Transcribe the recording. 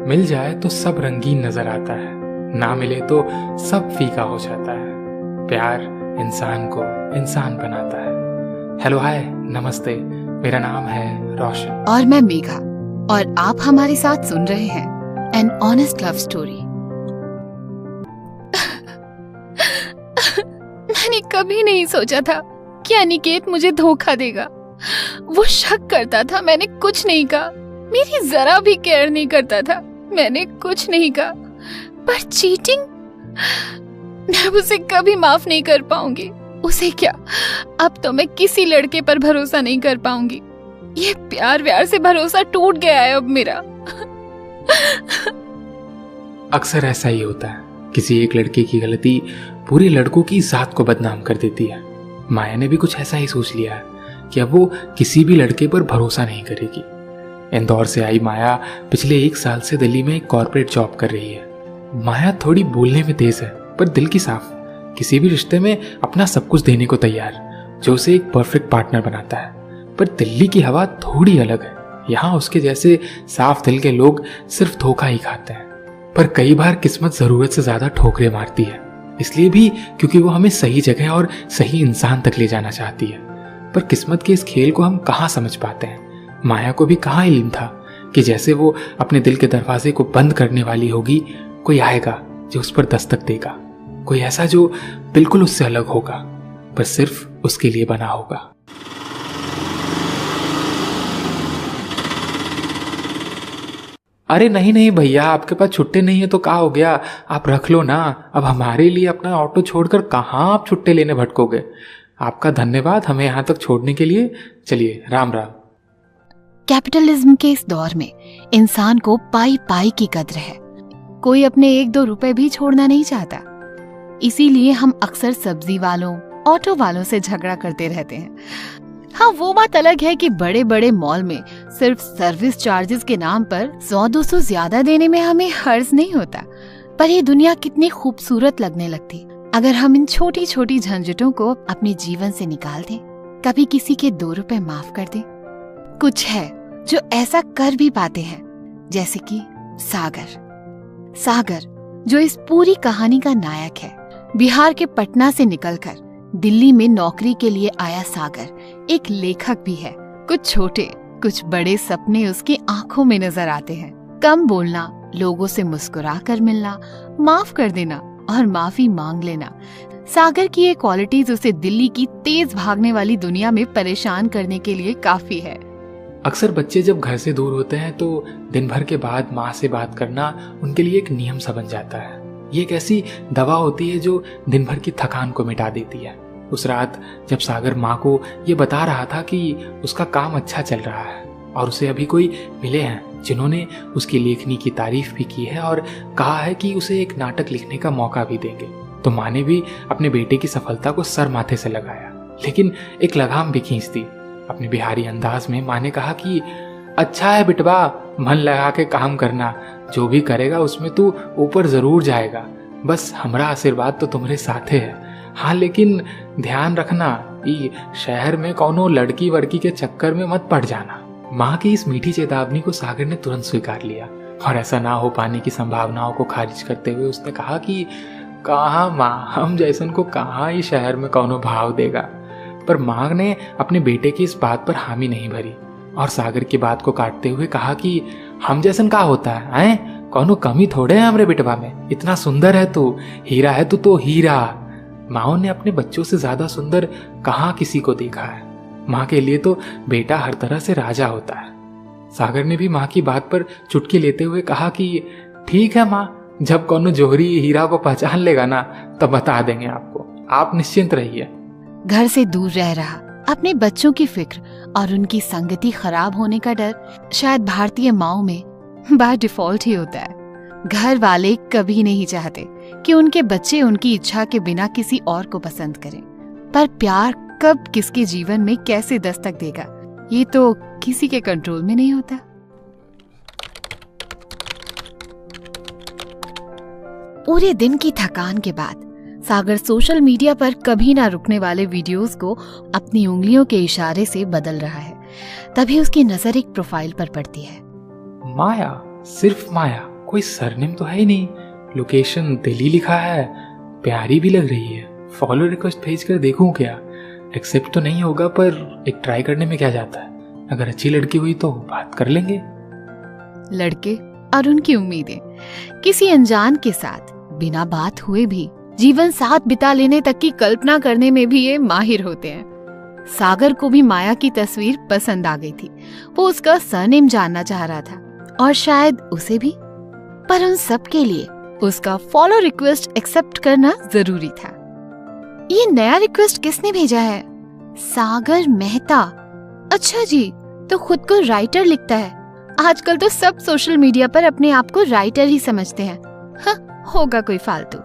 मिल जाए तो सब रंगीन नजर आता है, ना मिले तो सब फीका हो जाता है। प्यार इंसान को इंसान बनाता है। हेलो हाय नमस्ते, मेरा नाम है रोशन और मैं मेघा, और आप हमारे साथ सुन रहे हैं एन ऑनेस्ट लव स्टोरी। मैंने कभी नहीं सोचा था कि अनिकेत मुझे धोखा देगा। वो शक करता था, मैंने कुछ नहीं कहा। मेरी जरा भी केयर नहीं करता था, मैंने कुछ नहीं कहा। पर चीटिंग, मैं उसे कभी माफ नहीं कर पाऊंगी। उसे क्या, अब तो मैं किसी लड़के पर भरोसा नहीं कर पाऊंगी। ये प्यार व्यार से भरोसा टूट गया है अब मेरा। अक्सर ऐसा ही होता है, किसी एक लड़के की गलती पूरे लड़कों की जात को बदनाम कर देती है। माया ने भी कुछ ऐसा ही सोच लिया है कि अब वो किसी भी लड़के पर भरोसा नहीं करेगी। इंदौर से आई माया पिछले 1 साल से दिल्ली में एक कॉर्पोरेट जॉब कर रही है। माया थोड़ी बोलने में तेज है, पर दिल की साफ। किसी भी रिश्ते में अपना सब कुछ देने को तैयार, जो उसे एक परफेक्ट पार्टनर बनाता है। पर दिल्ली की हवा थोड़ी अलग है। यहाँ उसके जैसे साफ दिल के लोग सिर्फ धोखा ही खाते हैं। पर कई बार किस्मत जरूरत से ज्यादा ठोकरें मारती है, इसलिए भी क्योंकि वो हमें सही जगह और सही इंसान तक ले जाना चाहती है। पर किस्मत के इस खेल को हम कहाँ समझ पाते हैं। माया को भी कहाँ इल्म था कि जैसे वो अपने दिल के दरवाजे को बंद करने वाली होगी, कोई आएगा जो उस पर दस्तक देगा, कोई ऐसा जो बिल्कुल उससे अलग होगा, पर सिर्फ उसके लिए बना होगा। अरे नहीं नहीं भैया, आपके पास छुट्टे नहीं है तो क्या हो गया, आप रख लो ना। अब हमारे लिए अपना ऑटो छोड़कर कहाँ आप छुट्टे लेने भटकोगे। आपका धन्यवाद हमें यहाँ तक छोड़ने के लिए। चलिए राम राम। कैपिटलिज्म के इस दौर में इंसान को पाई पाई की कद्र है। कोई अपने 1-2 रुपए भी छोड़ना नहीं चाहता। इसीलिए हम अक्सर सब्जी वालों, ऑटो वालों से झगड़ा करते रहते हैं। हाँ, वो बात अलग है कि बड़े बड़े मॉल में सिर्फ सर्विस चार्जेस के नाम पर 100-200 ज्यादा देने में हमें हर्ज नहीं होता। पर ये दुनिया कितनी खूबसूरत लगने लगती अगर हम इन छोटी छोटी झंझटों को अपने जीवन से निकाल दें। कभी किसी के 2 रुपए माफ कर दें। कुछ है जो ऐसा कर भी पाते हैं, जैसे कि सागर जो इस पूरी कहानी का नायक है। बिहार के पटना से निकलकर दिल्ली में नौकरी के लिए आया सागर एक लेखक भी है। कुछ छोटे कुछ बड़े सपने उसकी आंखों में नजर आते हैं। कम बोलना, लोगों से मुस्कुरा कर मिलना, माफ कर देना और माफी मांग लेना। सागर की ये क्वालिटीज उसे दिल्ली की तेज भागने वाली दुनिया में परेशान करने के लिए काफी है। अक्सर बच्चे जब घर से दूर होते हैं तो दिन भर के बाद माँ से बात करना उनके लिए एक नियम सा बन जाता है। ये एक ऐसी दवा होती है जो दिन भर की थकान को मिटा देती है। उस रात जब सागर माँ को ये बता रहा था कि उसका काम अच्छा चल रहा है और उसे अभी कोई मिले हैं जिन्होंने उसकी लेखनी की तारीफ भी की है और कहा है कि उसे एक नाटक लिखने का मौका भी देंगे, तो माँ ने भी अपने बेटे की सफलता को सर माथे से लगाया, लेकिन एक लगाम भी खींच दी। अपने बिहारी अंदाज में माँ ने कहा कि अच्छा है बिटवा, मन लगा के काम करना, जो भी करेगा उसमें तू ऊपर जरूर जाएगा। बस हमारा आशीर्वाद तो तुम्हारे साथे है। हाँ, लेकिन ध्यान रखना कि शहर में कौनो लड़की वड़की के चक्कर में मत पड़ जाना। माँ की इस मीठी चेतावनी को सागर ने तुरंत स्वीकार लिया और ऐसा ना हो पाने की संभावनाओं को खारिज करते हुए उसने कहा कि कहाँ माँ, हम जैसन को कहाँ ही शहर में कौनो भाव देगा। पर माँ ने अपने बेटे की इस बात पर हामी नहीं भरी और सागर की बात को काटते हुए कहा कि हम जैसन का होता है, कौनो कमी थोड़े है हमरे बेटवा में। इतना सुंदर है तू, हीरा है तू तो हीरा। माओ ने अपने बच्चों से ज्यादा सुंदर कहाँ किसी को देखा है। माँ के लिए तो बेटा हर तरह से राजा होता है। सागर ने भी माँ की बात पर चुटकी लेते हुए कहा कि ठीक है माँ, जब कौनो जोहरी हीरा को पहचान लेगा ना तब बता देंगे आपको, आप निश्चिंत रहिए। घर से दूर रह रहा, अपने बच्चों की फिक्र और उनकी संगति खराब होने का डर शायद भारतीय माओ में बाय डिफॉल्ट ही होता है। घर वाले कभी नहीं चाहते कि उनके बच्चे उनकी इच्छा के बिना किसी और को पसंद करें, पर प्यार कब किसके जीवन में कैसे दस्तक देगा ये तो किसी के कंट्रोल में नहीं होता। पूरे दिन की थकान के बाद सागर सोशल मीडिया पर कभी ना रुकने वाले वीडियोस को अपनी उंगलियों के इशारे से बदल रहा है। तभी उसकी नजर एक प्रोफाइल पर पड़ती है। माया, सिर्फ माया, कोई सरनेम तो है ही नहीं, लोकेशन दिल्ली लिखा है, प्यारी भी लग रही है, फॉलो रिक्वेस्ट भेज कर देखूं क्या, एक्सेप्ट तो नहीं होगा पर एक ट्राई करने में क्या जाता है, अगर अच्छी लड़की हुई तो बात कर लेंगे। लड़के और उनकी उम्मीदें किसी अनजान के साथ बिना बात हुए भी जीवन साथ बिता लेने तक की कल्पना करने में भी ये माहिर होते हैं। सागर को भी माया की तस्वीर पसंद आ गई थी। वो उसका सरनेम जानना चाह रहा था और शायद उसे भी, पर उन सब के लिए उसका फॉलो रिक्वेस्ट एक्सेप्ट करना जरूरी था। ये नया रिक्वेस्ट किसने भेजा है? सागर मेहता। अच्छा जी, तो खुद को राइटर लिखता है। आजकल तो सब सोशल मीडिया पर अपने आप को राइटर ही समझते हैं। हाँ, होगा कोई फालतू।